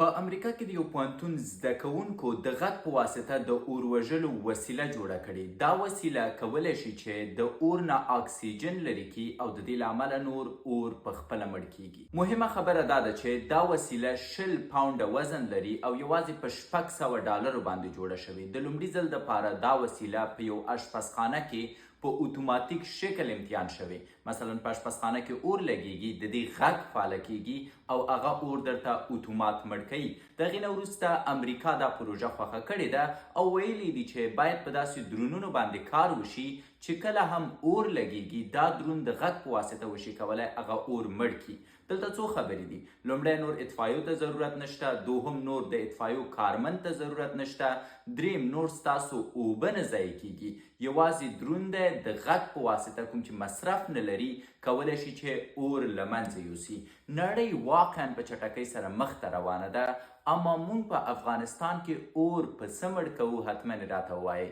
په امریکا کې د یو پوهنتون زده کوونکو د غږ په واسطه د اور وژلو وسیله جوړه کړې. دا وسیله کولی شي چې د اور نه اکسیجن لرې کړي او د دې له امله نور اور په خپله مړ کیږي. مهمه خبره دا ده چې دا وسیله 20 پاونډه وزن لري او یوازې په $600 باندې جوړه شوې. د لومړي ځل دپاره دا وسیله په یو اشپزخانه کې په اتوماتیک شکل امتحان شوی. مثلا په اشپزخانه کې اور لګیږي، د دې غږ فعاله کیږي او هغه اور درته اتومات مړ کوي. د هغې نه وروسته امریکا دا پروژه خوښه کړې ده او ویلي دي چې باید په داسې درونونو باندې کار وشي چې کله هم اور لګیږي دا درون د غږ په واسطه وشي کولی هغه اور مړ کړي. دلته څو خبرې دي. لومړی نور اطفایو ته ضرورت نشته، دوهم نور د اطفایو کارمند ته ضرورت نشته، دریم نور ستاسو اوبه نه ضایع کیږي. یوازې درون دی د غږ په واسطه کوم چې مصرف نه لري کولی شي چې اور له منځه یوسي. نړۍ واقعا په چټکۍ سره مخ ته روانه ده، اما مونږ په افغانستان کې اور په څه مړ کوو حتما راته ووایئ.